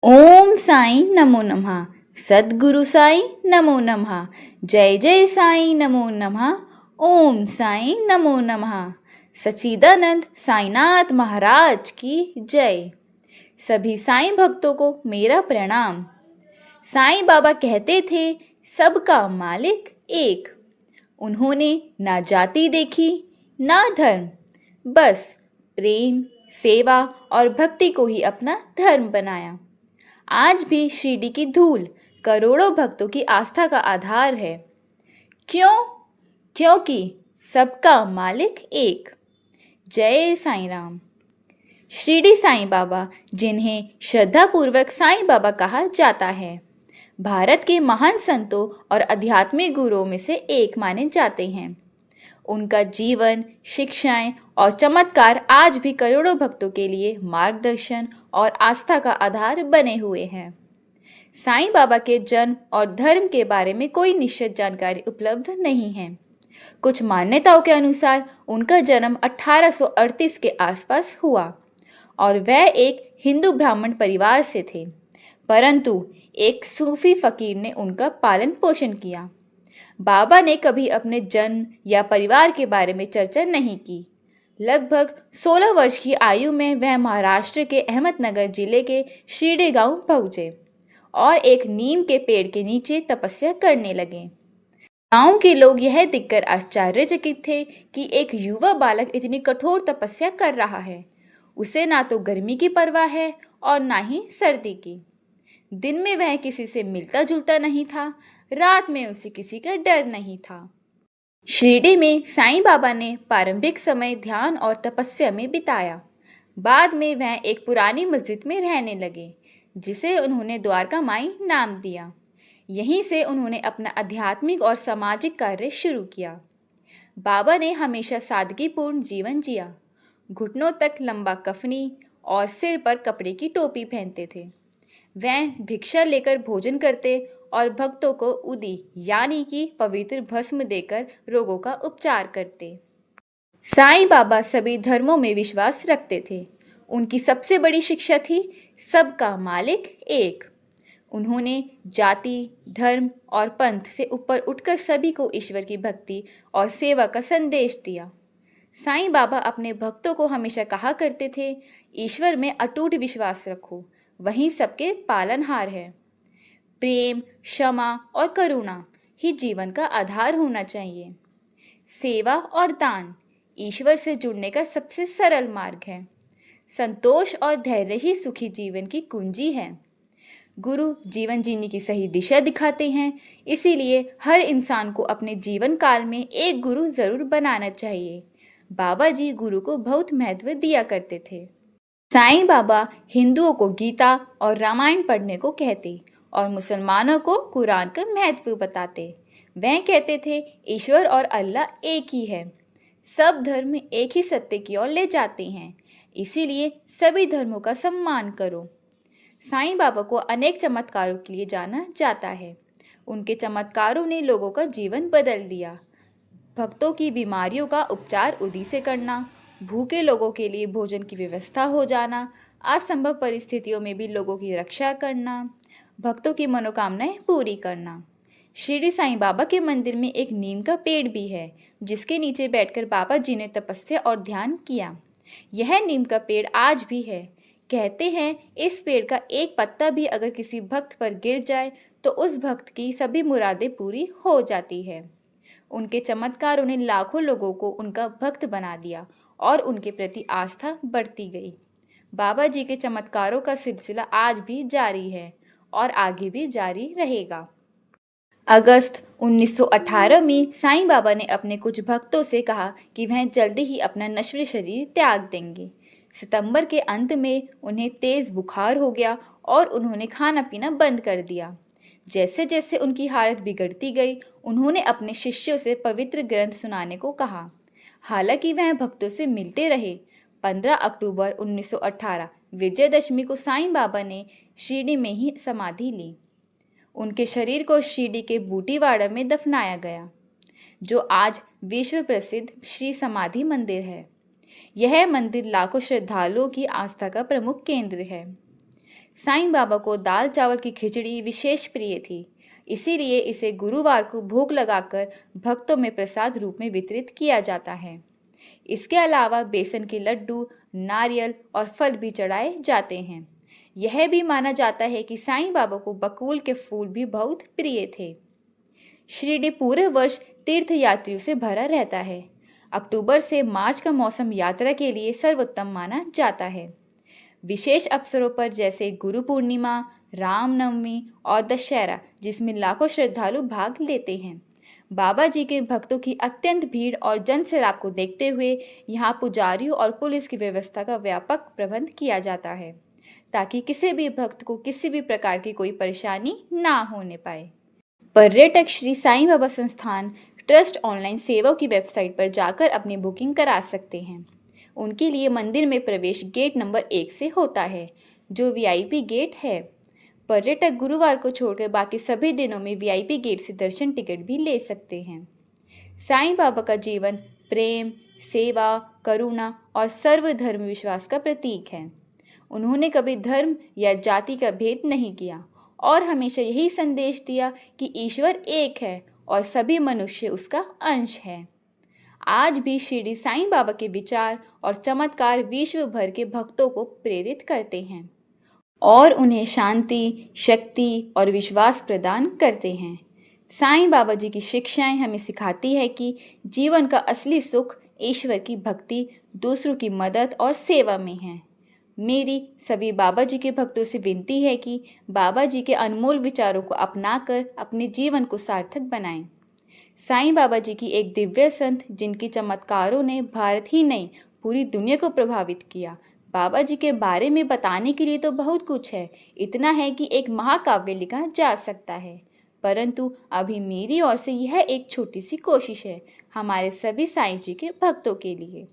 ओम साईं नमो नमः। सद्गुरु साईं नमो नमः। जय जय साईं नमो नमः। ओम साईं नमो नमः। सच्चिदानंद साईनाथ महाराज की जय। सभी साईं भक्तों को मेरा प्रणाम। साईं बाबा कहते थे सबका मालिक एक। उन्होंने ना जाति देखी ना धर्म, बस प्रेम, सेवा और भक्ति को ही अपना धर्म बनाया। आज भी शिरडी की धूल करोड़ों भक्तों की आस्था का आधार है। क्यों? क्योंकि सबका मालिक एक। जय साईं राम। शिरडी साईं बाबा, जिन्हें श्रद्धापूर्वक साईं बाबा कहा जाता है, भारत के महान संतों और आध्यात्मिक गुरुओं में से एक माने जाते हैं। उनका जीवन, शिक्षाएं और चमत्कार आज भी करोड़ों भक्तों के लिए मार्गदर्शन और आस्था का आधार बने हुए हैं। साईं बाबा के जन्म और धर्म के बारे में कोई निश्चित जानकारी उपलब्ध नहीं है। कुछ मान्यताओं के अनुसार उनका जन्म 1838 के आसपास हुआ और वह एक हिंदू ब्राह्मण परिवार से थे, परंतु एक सूफी फकीर ने उनका पालन पोषण किया। बाबा ने कभी अपने जन्म या परिवार के बारे में चर्चा नहीं की। लगभग 16 वर्ष की आयु में वह महाराष्ट्र के अहमदनगर जिले के शिरडी गांव पहुंचे और एक नीम के पेड़ के नीचे तपस्या करने लगे। गांव के लोग यह देखकर आश्चर्यचकित थे कि एक युवा बालक इतनी कठोर तपस्या कर रहा है। उसे ना तो गर्मी की परवाह है और ना ही सर्दी की। दिन में वह किसी से मिलता जुलता नहीं था, रात में उसे किसी का डर नहीं था। शिरडी में साईं बाबा ने प्रारंभिक समय ध्यान और तपस्या में बिताया। बाद में वह एक पुरानी मस्जिद में रहने लगे, जिसे उन्होंने द्वारका माई नाम दिया। यहीं से उन्होंने अपना आध्यात्मिक और सामाजिक कार्य शुरू किया। बाबा ने हमेशा सादगीपूर्ण जीवन जिया। घुटनों तक लंबा कफनी और सिर पर कपड़े की टोपी पहनते थे। वह भिक्षा लेकर भोजन करते और भक्तों को उदी यानी कि पवित्र भस्म देकर रोगों का उपचार करते। साईं बाबा सभी धर्मों में विश्वास रखते थे। उनकी सबसे बड़ी शिक्षा थी सबका मालिक एक। उन्होंने जाति, धर्म और पंथ से ऊपर उठकर सभी को ईश्वर की भक्ति और सेवा का संदेश दिया। साईं बाबा अपने भक्तों को हमेशा कहा करते थे, ईश्वर में अटूट विश्वास रखो, वही सबके पालनहार है। प्रेम, क्षमा और करुणा ही जीवन का आधार होना चाहिए। सेवा और दान ईश्वर से जुड़ने का सबसे सरल मार्ग है। संतोष और धैर्य ही सुखी जीवन की कुंजी है। गुरु जीवन जीने की सही दिशा दिखाते हैं, इसीलिए हर इंसान को अपने जीवन काल में एक गुरु जरूर बनाना चाहिए। बाबा जी गुरु को बहुत महत्व दिया करते थे। साईं बाबा हिंदुओं को गीता और रामायण पढ़ने को कहते और मुसलमानों को कुरान का महत्व बताते। वह कहते थे ईश्वर और अल्लाह एक ही है। सब धर्म एक ही सत्य की ओर ले जाते हैं, इसीलिए सभी धर्मों का सम्मान करो। साईं बाबा को अनेक चमत्कारों के लिए जाना जाता है। उनके चमत्कारों ने लोगों का जीवन बदल दिया। भक्तों की बीमारियों का उपचार उदी से करना, भूखे लोगों के लिए भोजन की व्यवस्था हो जाना, असंभव परिस्थितियों में भी लोगों की रक्षा करना, भक्तों की मनोकामनाएं पूरी करना। शिरडी साईं बाबा के मंदिर में एक नीम का पेड़ भी है, जिसके नीचे बैठकर बाबा जी ने तपस्या और ध्यान किया। यह नीम का पेड़ आज भी है। कहते हैं इस पेड़ का एक पत्ता भी अगर किसी भक्त पर गिर जाए तो उस भक्त की सभी मुरादें पूरी हो जाती है। उनके चमत्कारों ने लाखों लोगों को उनका भक्त बना दिया और उनके प्रति आस्था बढ़ती गई। बाबा जी के चमत्कारों का सिलसिला आज भी जारी है और आगे भी जारी रहेगा। अगस्त 1918 में साईं बाबा ने अपने कुछ भक्तों से कहा कि वह जल्दी ही अपना नश्वर शरीर त्याग देंगे। सितंबर के अंत में उन्हें तेज बुखार हो गया और उन्होंने खाना पीना बंद कर दिया। जैसे जैसे उनकी हालत बिगड़ती गई, उन्होंने अपने शिष्यों से पवित्र ग्रंथ सुनाने को कहा। हालांकि वह भक्तों से मिलते रहे। 15 अक्टूबर 1918 विजयदशमी को साईं बाबा ने शिरडी में ही समाधि ली। उनके शरीर को शिरडी के बूटीवाड़ा में दफनाया गया, जो आज विश्व प्रसिद्ध श्री समाधि मंदिर है। यह मंदिर लाखों श्रद्धालुओं की आस्था का प्रमुख केंद्र है। साईं बाबा को दाल चावल की खिचड़ी विशेष प्रिय थी, इसीलिए इसे गुरुवार को भोग लगाकर भक्तों में प्रसाद रूप में वितरित किया जाता है। इसके अलावा बेसन के लड्डू, नारियल और फल भी चढ़ाए जाते हैं। यह भी माना जाता है कि साईं बाबा को बकुल के फूल भी बहुत प्रिय थे। शिरडी पूरे वर्ष तीर्थयात्रियों से भरा रहता है। अक्टूबर से मार्च का मौसम यात्रा के लिए सर्वोत्तम माना जाता है। विशेष अवसरों पर जैसे गुरु पूर्णिमा, रामनवमी और दशहरा, जिसमें लाखों श्रद्धालु भाग लेते हैं। बाबा जी के भक्तों की अत्यंत भीड़ और जनसैलाब को देखते हुए यहाँ पुजारियों और पुलिस की व्यवस्था का व्यापक प्रबंध किया जाता है, ताकि किसी भी भक्त को किसी भी प्रकार की कोई परेशानी ना होने पाए। पर्यटक श्री साईं बाबा संस्थान ट्रस्ट ऑनलाइन सेवाओं की वेबसाइट पर जाकर अपनी बुकिंग करा सकते हैं। उनके लिए मंदिर में प्रवेश गेट नंबर 1 से होता है, जो वीआईपी गेट है। पर्यटक गुरुवार को छोड़कर बाकी सभी दिनों में वीआईपी गेट से दर्शन टिकट भी ले सकते हैं। साईं बाबा का जीवन प्रेम, सेवा, करुणा और सर्वधर्म विश्वास का प्रतीक है। उन्होंने कभी धर्म या जाति का भेद नहीं किया और हमेशा यही संदेश दिया कि ईश्वर एक है और सभी मनुष्य उसका अंश है। आज भी शिरडी साईं बाबा के विचार और चमत्कार विश्व भर के भक्तों को प्रेरित करते हैं और उन्हें शांति, शक्ति और विश्वास प्रदान करते हैं। साईं बाबा जी की शिक्षाएं हमें सिखाती है कि जीवन का असली सुख ईश्वर की भक्ति, दूसरों की मदद और सेवा में है। मेरी सभी बाबा जी के भक्तों से विनती है कि बाबा जी के अनमोल विचारों को अपनाकर अपने जीवन को सार्थक बनाएं। साईं बाबा जी की एक दिव्य संत जिनकी चमत्कारों ने भारत ही नहीं पूरी दुनिया को प्रभावित किया। बाबा जी के बारे में बताने के लिए तो बहुत कुछ है, इतना है कि एक महाकाव्य लिखा जा सकता है, परंतु अभी मेरी ओर से यह एक छोटी सी कोशिश है हमारे सभी साईं जी के भक्तों के लिए।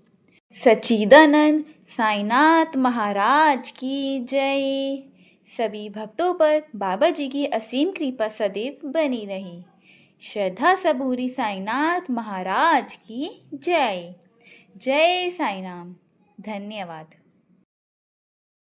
सच्चिदानंद साईनाथ महाराज की जय। सभी भक्तों पर बाबा जी की असीम कृपा सदैव बनी रही। श्रद्धा सबूरी साईनाथ महाराज की जय। जय साईं राम। धन्यवाद।